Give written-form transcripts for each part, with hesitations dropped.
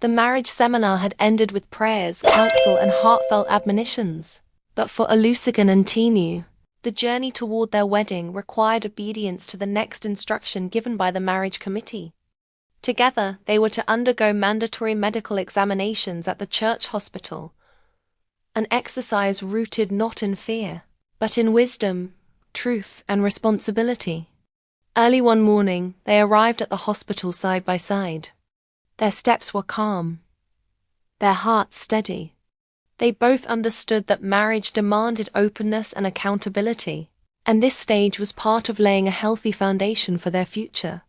The marriage seminar had ended with prayers, counsel, and heartfelt admonitions. But for Olusegun and Tinu, the journey toward their wedding required obedience to the next instruction given by the marriage committee. Together, they were to undergo mandatory medical examinations at the church hospital, an exercise rooted not in fear, but in wisdom, truth, and responsibility. Early one morning, they arrived at the hospital side by side. Their steps were calm, their hearts steady. They both understood that marriage demanded openness and accountability, and this stage was part of laying a healthy foundation for their future.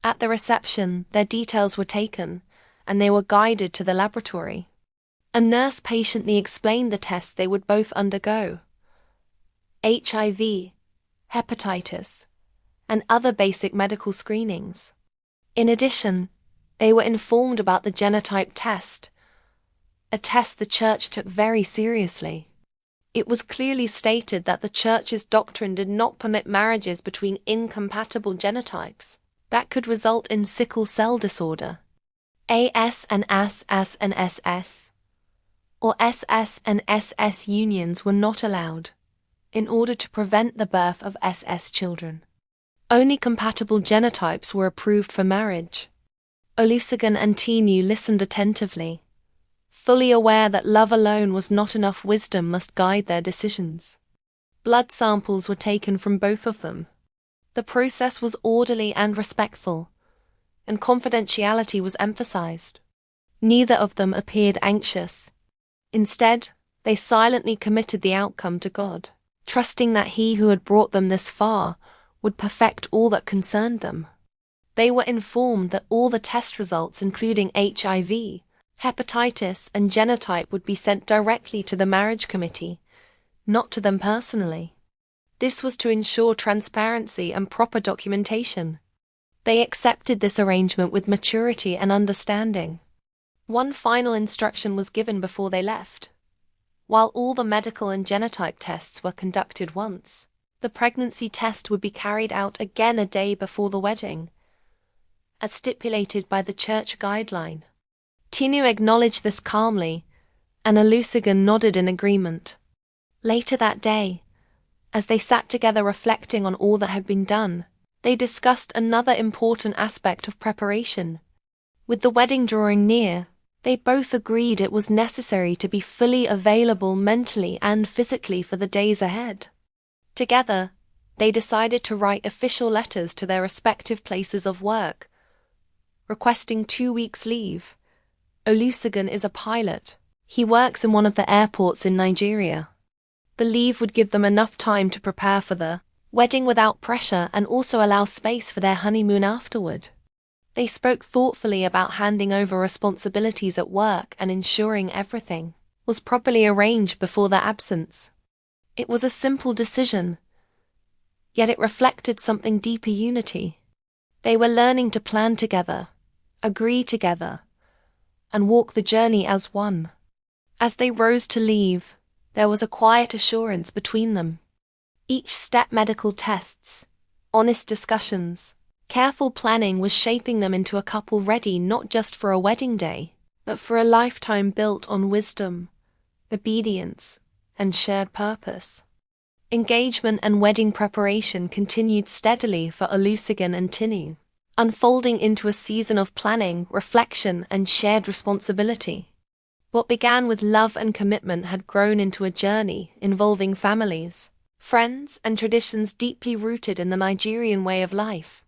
At the reception, their details were taken, and they were guided to the laboratory. A nurse patiently explained the tests they would both undergo: HIV, hepatitis, and other basic medical screenings. In addition, they were informed about the genotype test, a test the church took very seriously. It was clearly stated that the church's doctrine did not permit marriages between incompatible genotypes that could result in sickle cell disorder. AS and SS and SS, or SS and SS unions were not allowed, in order to prevent the birth of SS children. Only compatible genotypes were approved for marriage. Olusegun and Tinu listened attentively, fully aware that love alone was not enough. Wisdom must guide their decisions. Blood samples were taken from both of them. The process was orderly and respectful, and confidentiality was emphasized. Neither of them appeared anxious. Instead, they silently committed the outcome to God, trusting that He who had brought them this far would perfect all that concerned them. They were informed that all the test results, including HIV, hepatitis, and genotype, would be sent directly to the marriage committee, not to them personally. This was to ensure transparency and proper documentation. They accepted this arrangement with maturity and understanding. One final instruction was given before they left. While all the medical and genotype tests were conducted once, the pregnancy test would be carried out again a day before the wedding, as stipulated by the church guideline. Tinu acknowledged this calmly, and Olusegun nodded in agreement. Later that day, as they sat together reflecting on all that had been done, they discussed another important aspect of preparation. With the wedding drawing near, they both agreed it was necessary to be fully available mentally and physically for the days ahead. Together, they decided to write official letters to their respective places of work, requesting 2 weeks' leave. Olusegun is a pilot. He works in one of the airports in Nigeria. The leave would give them enough time to prepare for the wedding without pressure and also allow space for their honeymoon afterward. They spoke thoughtfully about handing over responsibilities at work and ensuring everything was properly arranged before their absence. It was a simple decision, yet it reflected something deeper: unity. They were learning to plan together, agree together, and walk the journey as one. As they rose to leave, there was a quiet assurance between them. Each step, medical tests, honest discussions, careful planning, was shaping them into a couple ready not just for a wedding day, but for a lifetime built on wisdom, obedience, and shared purpose. Engagement and wedding preparation continued steadily for Olusegun and Tinu, unfolding into a season of planning, reflection, and shared responsibility. What began with love and commitment had grown into a journey involving families, friends, and traditions deeply rooted in the Nigerian way of life.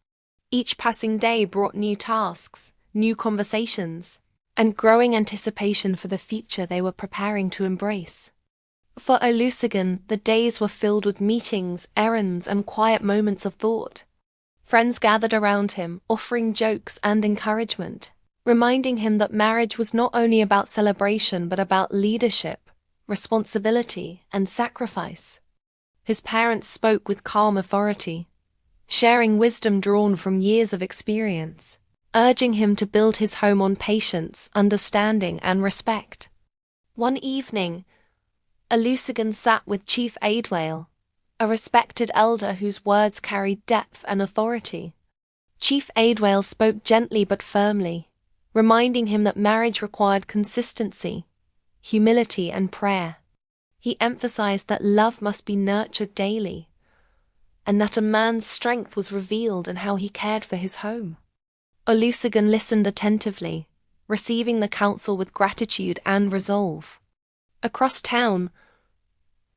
Each passing day brought new tasks, new conversations, and growing anticipation for the future they were preparing to embrace. For Olusegun, the days were filled with meetings, errands, and quiet moments of thought. Friends gathered around him, offering jokes and encouragement, reminding him that marriage was not only about celebration but about leadership, responsibility, and sacrifice. His parents spoke with calm authority, sharing wisdom drawn from years of experience, urging him to build his home on patience, understanding, and respect. One evening, Olusegun sat with Chief Aidwale, a respected elder whose words carried depth and authority. Chief Aidwale spoke gently but firmly, reminding him that marriage required consistency, humility, and prayer. He emphasized that love must be nurtured daily, and that a man's strength was revealed in how he cared for his home. Olusegun listened attentively, receiving the counsel with gratitude and resolve. Across town,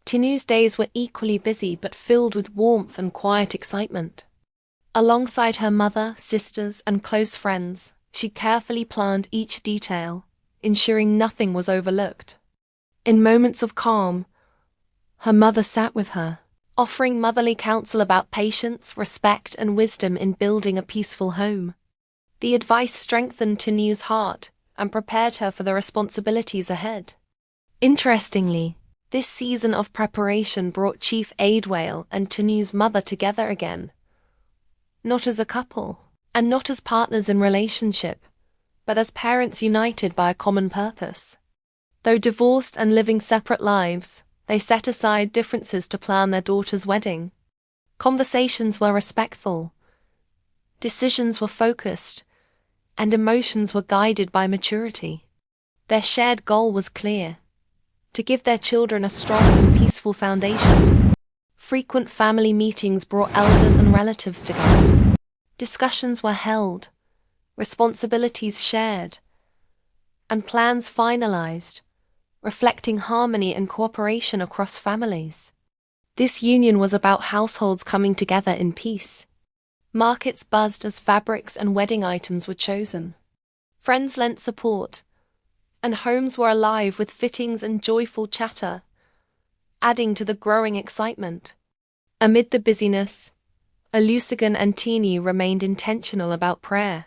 Tinu's days were equally busy but filled with warmth and quiet excitement. Alongside her mother, sisters, and close friends, she carefully planned each detail, ensuring nothing was overlooked. In moments of calm, her mother sat with her, offering motherly counsel about patience, respect, and wisdom in building a peaceful home. The advice strengthened Tinu's heart and prepared her for the responsibilities ahead. Interestingly, this season of preparation brought Chief Aidwale and Tinu's mother together again. Not as a couple, and not as partners in relationship, but as parents united by a common purpose. Though divorced and living separate lives, they set aside differences to plan their daughter's wedding. Conversations were respectful, decisions were focused, and emotions were guided by maturity. Their shared goal was clear: to give their children a strong and peaceful foundation. Frequent family meetings brought elders and relatives together. Discussions were held, responsibilities shared, and plans finalized, reflecting harmony and cooperation across families. This union was about households coming together in peace. Markets buzzed as fabrics and wedding items were chosen. Friends lent support, and homes were alive with fittings and joyful chatter, adding to the growing excitement. Amid the busyness, Olusegun and Tinu remained intentional about prayer.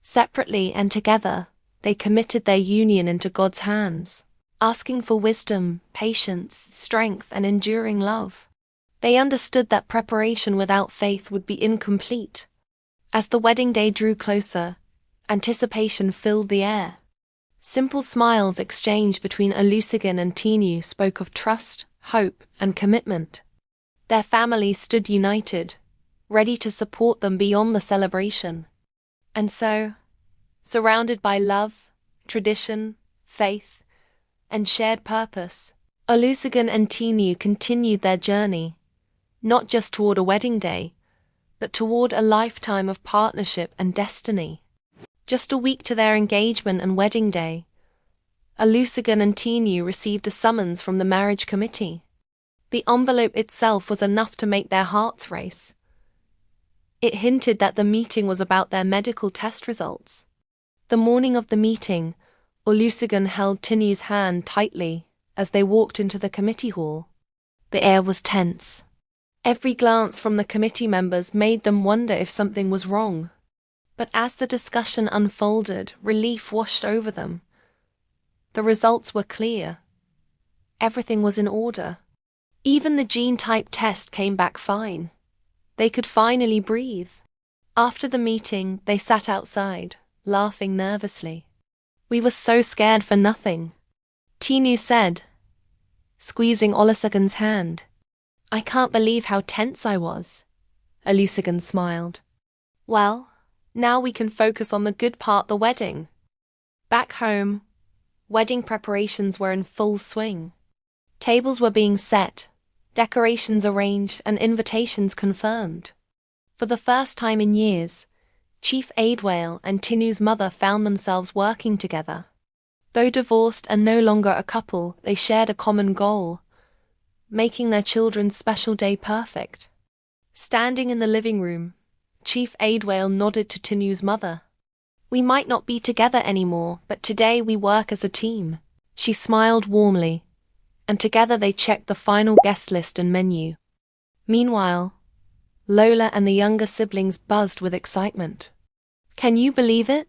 Separately and together, they committed their union into God's hands, asking for wisdom, patience, strength, and enduring love. They understood that preparation without faith would be incomplete. As the wedding day drew closer, anticipation filled the air. Simple smiles exchanged between Olusegun and Tinu spoke of trust, hope, and commitment. Their families stood united, ready to support them beyond the celebration. And so, surrounded by love, tradition, faith, and shared purpose, Olusegun and Tinu continued their journey, not just toward a wedding day, but toward a lifetime of partnership and destiny. Just a week to their engagement and wedding day, Olusegun and Tinu received a summons from the marriage committee. The envelope itself was enough to make their hearts race. It hinted that the meeting was about their medical test results. The morning of the meeting, Olusegun held Tinu's hand tightly as they walked into the committee hall. The air was tense. Every glance from the committee members made them wonder if something was wrong. But as the discussion unfolded, relief washed over them. The results were clear. Everything was in order. Even the gene-type test came back fine. They could finally breathe. After the meeting, they sat outside, laughing nervously. "We were so scared for nothing," Tinu said, squeezing Olusegun's hand. "I can't believe how tense I was," Olusegun smiled. "Well, now we can focus on the good part, the wedding." Back home, wedding preparations were in full swing. Tables were being set, decorations arranged, and invitations confirmed. For the first time in years, Chief Aidwale and Tinu's mother found themselves working together. Though divorced and no longer a couple, they shared a common goal: making their children's special day perfect. Standing in the living room, Chief Aidwale nodded to Tinu's mother. "We might not be together anymore, but today we work as a team." She smiled warmly, and together they checked the final guest list and menu. Meanwhile, Lola and the younger siblings buzzed with excitement. "Can you believe it?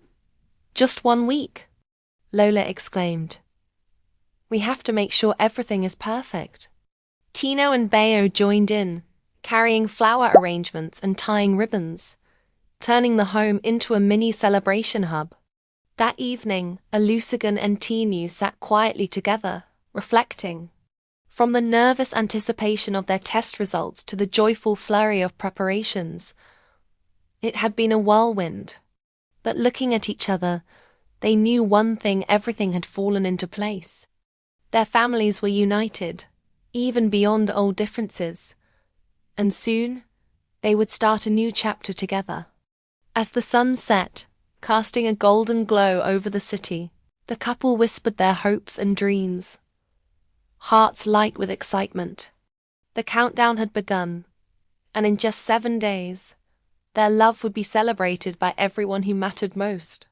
Just 1 week," Lola exclaimed. "We have to make sure everything is perfect." Tino and Bayo joined in, carrying flower arrangements and tying ribbons, turning the home into a mini celebration hub. That evening, Olusegun and Tinu sat quietly together, reflecting. From the nervous anticipation of their test results to the joyful flurry of preparations, it had been a whirlwind. But looking at each other, They knew one thing: everything had fallen into place. Their families were united, even beyond old differences, and soon they would start a new chapter together. As the sun set, casting a golden glow over the city, the couple whispered their hopes and dreams, hearts light with excitement. The countdown had begun, and in just 7 days, their love would be celebrated by everyone who mattered most.